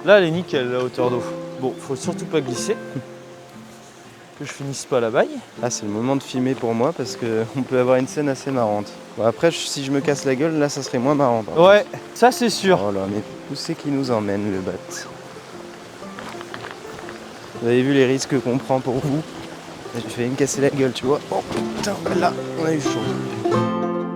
Là, elle est nickel, la hauteur d'eau. Bon, faut surtout pas glisser. Que je finisse pas la baille. Là, c'est le moment de filmer pour moi parce qu'on peut avoir une scène assez marrante. Bon, après, si je me casse la gueule, là, ça serait moins marrant. Ouais, ça c'est sûr. Oh là, mais où c'est qui nous emmène, le bat? Vous avez vu les risques qu'on prend pour vous? Je vais me casser la gueule, tu vois. Oh putain, là, on a eu chaud.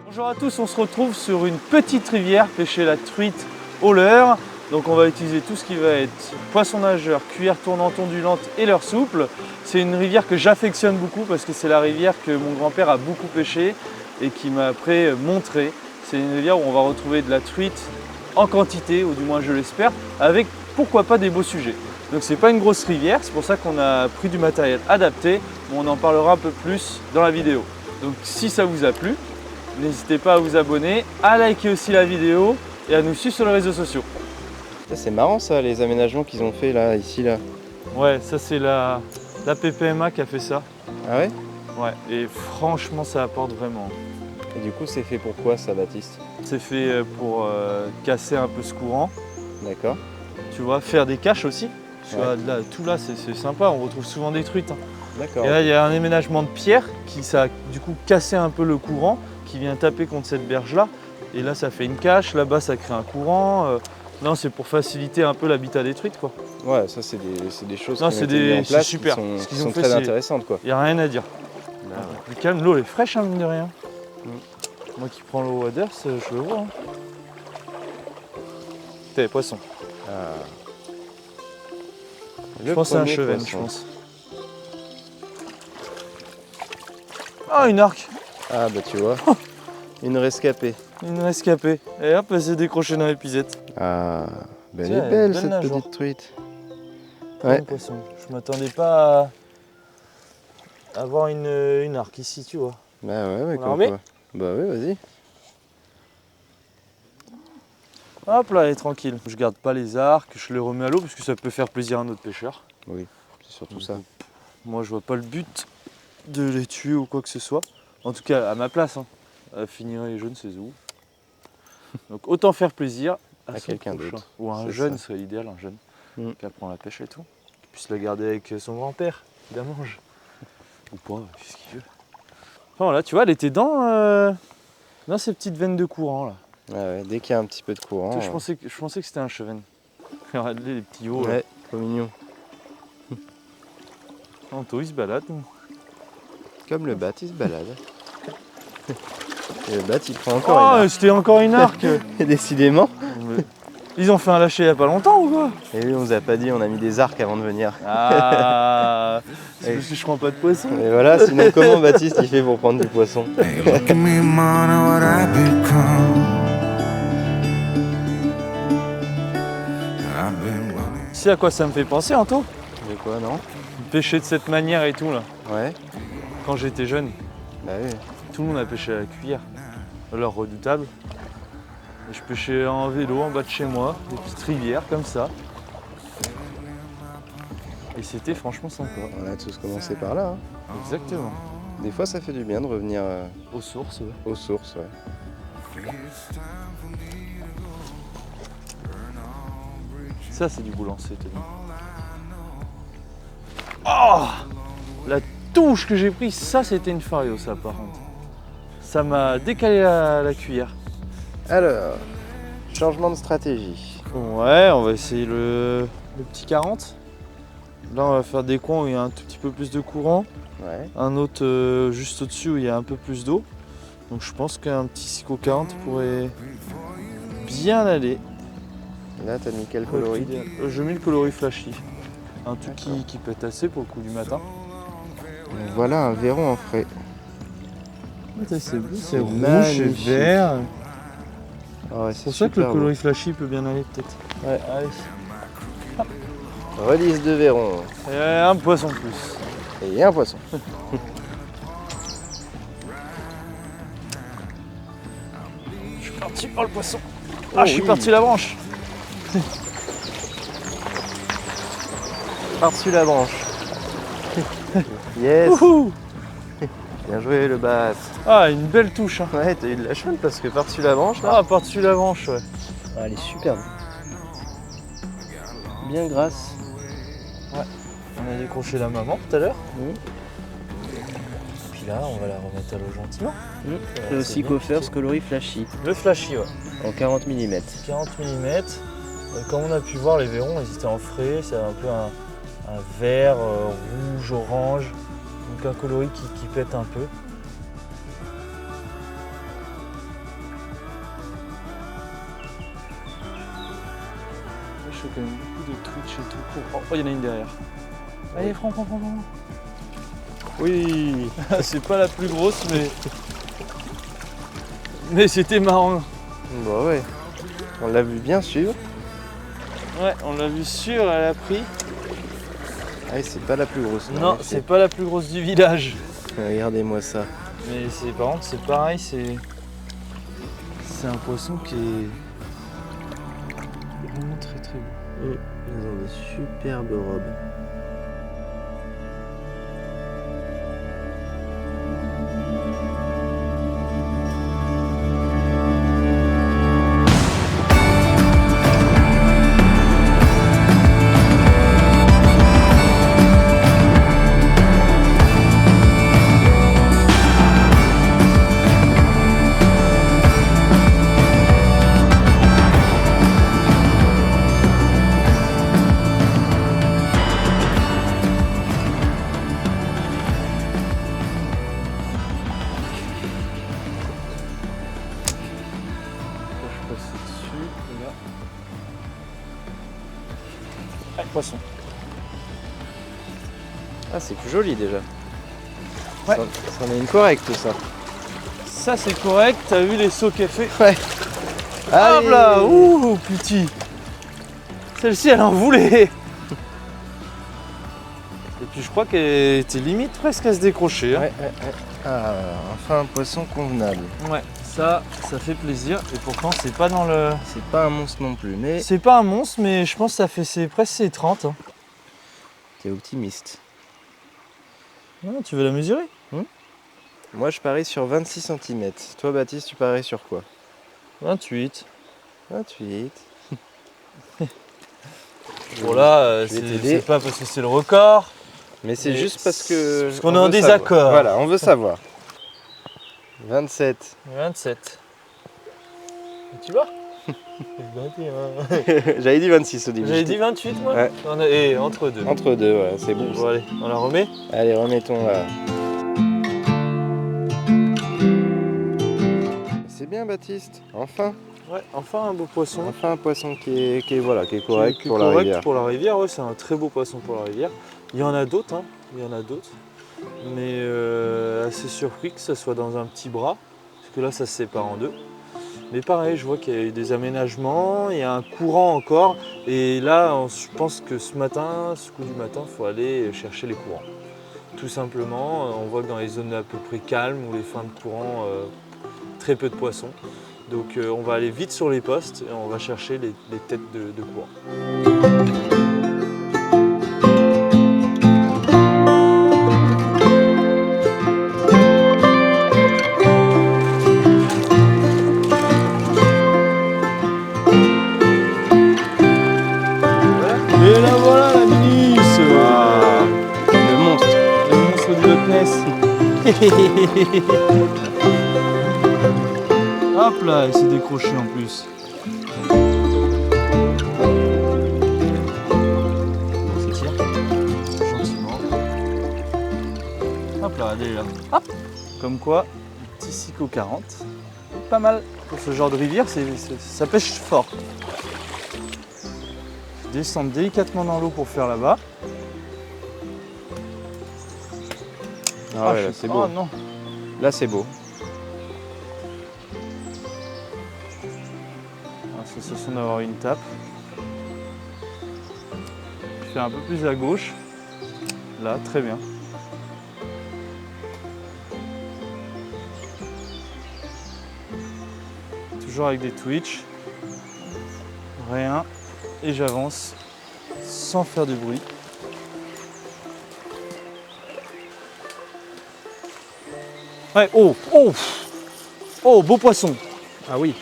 Bonjour à tous, on se retrouve sur une petite rivière, pêcher la truite au leurre. Donc on va utiliser tout ce qui va être poisson nageur, cuillère tournante ondulante et leurre souple. C'est une rivière que j'affectionne beaucoup parce que c'est la rivière que mon grand-père a beaucoup pêché et qui m'a après montré. C'est une rivière où on va retrouver de la truite en quantité, ou du moins je l'espère, avec pourquoi pas des beaux sujets. Donc c'est pas une grosse rivière, c'est pour ça qu'on a pris du matériel adapté, mais on en parlera un peu plus dans la vidéo. Donc si ça vous a plu, n'hésitez pas à vous abonner, à liker aussi la vidéo et à nous suivre sur les réseaux sociaux. C'est marrant ça, les aménagements qu'ils ont fait là, ici, là. Ouais, ça c'est la PPMA qui a fait ça. Ah ouais? Ouais, et franchement ça apporte vraiment. Et du coup, c'est fait pour quoi ça, Baptiste? C'est fait pour casser un peu ce courant. D'accord. Tu vois, faire des caches aussi. Tu Ouais. vois, là, tout là, c'est sympa, on retrouve souvent des truites. Hein. D'accord. Et là, il y a un aménagement de pierre qui ça a du coup cassé un peu le courant, qui vient taper contre cette berge-là. Et là, ça fait une cache, là-bas, ça crée un courant. Non, c'est pour faciliter un peu l'habitat des truites, quoi. Ouais, ça c'est des choses Non, qui ont c'est été mises en place super. qui Ce qu'ils sont ont fait, très c'est- intéressantes, quoi. Il n'y a rien à dire. Là, Un peu plus calme, l'eau elle est fraîche, hein, mine de rien. Moi qui prends l'eau Waders, je le vois. Hein. T'es poisson. ah. Je pense que c'est un premier chevenne, poisson. je pense. Ah, une arc, Ah bah tu vois, une rescapée. une rescapée. Et hop, elle s'est décrochée dans l'épisette. Ah, bah elle Tiens, est belle belle cette nageoire. petite truite. Ouais. Ouais. Poisson. Je m'attendais pas à avoir une arc ici, tu vois. Bah ouais, ouais, On la comme remet quoi. Bah ouais, vas-y. Hop là, elle est tranquille. Je garde pas les arcs, je les remets à l'eau parce que ça peut faire plaisir à notre pêcheur. Oui, c'est surtout ça. Moi, je vois pas le but de les tuer ou quoi que ce soit. En tout cas, à ma place. Hein. À finir les jeunes, c'est où. Donc autant faire plaisir à son quelqu'un prochain. d'autre. Ou un C'est jeune, ça. serait idéal, un jeune. Qui apprend la pêche et tout. Qui puisse la garder avec son grand-père, qui la mange. Ou pas, qu'est-ce qu'il veut. Enfin voilà, tu vois, elle était dans ces petites veines de courant là. Ah ouais, dès qu'il y a un petit peu de courant. Je pensais que c'était un chevenne. Regardez les petits hauts. Ouais, trop mignon. Anto, il se balade. Comme le bat, il se balade. Et le bat, il prend encore une Oh, arc. c'était encore une arc. Et décidément. Ils ont fait un lâcher il y a pas longtemps ou quoi? Et lui, on nous a pas dit, on a mis des arcs avant de venir. Ah, c'est parce que je prends pas de poisson. Et voilà, sinon comment Baptiste il fait pour prendre du poisson? Hey, look at me, man, what I become. I've been running. Tu sais à quoi ça me fait penser, Anto? De quoi, non? Pêcher de cette manière et tout là. Ouais. Quand j'étais jeune, Bah oui. tout le monde a pêché à la cuillère. Alors redoutable. Et je pêchais en vélo en bas de chez moi, des petites rivières comme ça. Et c'était franchement sympa. On a tous commencé par là. Hein. Exactement. Des fois, ça fait du bien de revenir Aux sources, ouais. aux sources. Ouais. Ça c'est du bout lancé, t'as vu. Oh, la touche que j'ai prise, ça c'était une fario ça par contre. Ça m'a décalé la cuillère. Alors, changement de stratégie. Ouais, on va essayer le petit 40. Là on va faire des coins où il y a un tout petit peu plus de courant. Ouais. Un autre juste au-dessus où il y a un peu plus d'eau. Donc je pense qu'un petit Sico 40 pourrait bien aller. Là, t'as mis quel coloris? Je mets le coloris flashy. Un truc qui peut être assez pour le coup du matin. Donc voilà un verron en frais. C'est bleu, c'est rouge, magnifique. c'est vert. Ah ouais, C'est pour ça que le coloris flashy peut bien aller peut-être. Ouais, allez. Release de verron. Et un poisson de plus. Et un poisson. Je suis parti par le poisson. Ah, je suis oui. parti la branche. par-dessus la branche. Yes. Wouhou. Bien joué le bass. Ah, une belle touche. Hein. Ouais, t'as eu de la chance parce que par-dessus la branche là. Ah, par-dessus la branche, ouais. Ah, elle est superbe. Bien grasse. On a décroché la maman tout à l'heure. Mmh. Puis là, on va la remettre à l'eau gentiment. C'est aussi Coffers coloris flashy Le flashy, ouais. en 40 mm. 40 mm. Comme on a pu voir, les verrons, ils étaient en frais. C'est un peu un vert, rouge, orange. Donc un coloris qui pète un peu. Je fais quand même beaucoup de Twitch et tout. Oh, il y en a une derrière. Allez, prends. Oui, c'est pas la plus grosse, mais c'était marrant. Bah ouais. On l'a vu bien sûr. Ouais, on l'a vu sûr, elle a pris. Ah, c'est pas la plus grosse. Non, c'est pas la plus grosse du village. Regardez-moi ça. Mais par contre, c'est pareil, c'est un poisson qui est vraiment très très beau. Ils ont des superbes robes. Je passe dessus, et là. Ah, poisson. Ah, c'est plus joli déjà. Ouais. Ça en est une correcte ça. Ça c'est correct, t'as vu les sauts qu'elle fait? Ouais. Hop là, ouh, petit. Celle-ci elle en voulait. Et puis je crois qu'elle était limite presque à se décrocher. Hein. Ouais. Ah, enfin un poisson convenable. Ouais, ça fait plaisir. Et pourtant c'est pas dans le. C'est pas un monstre non plus, mais C'est pas un monstre, mais je pense que ça fait presque ses 30. Hein. t'es optimiste. Ah, tu veux la mesurer? Moi je parie sur 26 cm. Toi Baptiste, tu paries sur quoi? 28. 28. Bon là, je vais t'aider. c'est pas parce que c'est le record. Mais c'est Mais juste parce que. parce qu'on est on en veut désaccord. savoir. Voilà, on veut savoir. 27. 27. Tu vois? J'avais dit 26 au début. J'avais dit 28 moi? Ouais. Et entre deux. Entre deux, ouais, c'est bon. Bon allez, on la remet? Allez, remettons là. C'est bien Baptiste, enfin. Ouais, enfin un beau poisson. Enfin un poisson qui est correct Qui est pour la rivière. Pour la rivière, ouais, c'est un très beau poisson pour la rivière. Il y en a d'autres, hein. Il y en a d'autres. Mais assez surpris que ça soit dans un petit bras. Parce que là, ça se sépare en deux. Mais pareil, je vois qu'il y a eu des aménagements, il y a un courant encore. Et là, je pense que ce coup du matin, il faut aller chercher les courants. Tout simplement, on voit que dans les zones à peu près calmes ou les fins de courant, très peu de poissons. Donc on va aller vite sur les postes et on va chercher les têtes de courant. Et là voilà la Minis, Le monstre. le monstre du Loch Ness. Hop là, elle s'est décrochée en plus. On s'étire gentiment. Hop là, elle est là. Hop. Comme quoi, petit Sico 40. Pas mal pour ce genre de rivière, ça pêche fort. Descendre délicatement dans l'eau pour faire là-bas. Ah ouais, là, c'est beau. Oh non. Là c'est beau. Sensation d'avoir une tape. Je fais un peu plus à gauche. Là, très bien. Toujours avec des twitch. Rien. Et j'avance sans faire de bruit. Ouais, oh, oh, oh, beau poisson. Ah oui.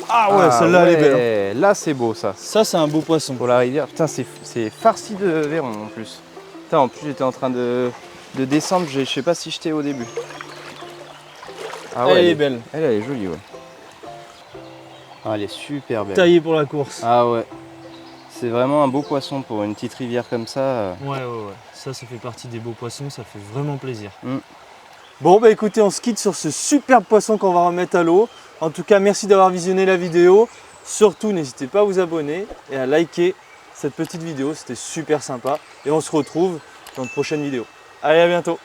Ah ouais, celle-là, elle est belle. Hein. Là, c'est beau, ça. Ça, c'est un beau poisson. Pour la rivière. Putain, c'est farci de verron en plus. Putain, en plus, j'étais en train de descendre. Je sais pas si j'étais au début. Ah ouais, elle est belle. Elle est jolie, ouais. Ah, elle est super belle. Taillée pour la course. Ah ouais. C'est vraiment un beau poisson pour une petite rivière comme ça. Ouais. Ça fait partie des beaux poissons, ça fait vraiment plaisir. Mm. Bon, bah écoutez, on se quitte sur ce superbe poisson qu'on va remettre à l'eau. En tout cas, merci d'avoir visionné la vidéo. Surtout, n'hésitez pas à vous abonner et à liker cette petite vidéo. C'était super sympa. Et on se retrouve dans de prochaines vidéos. Allez, à bientôt.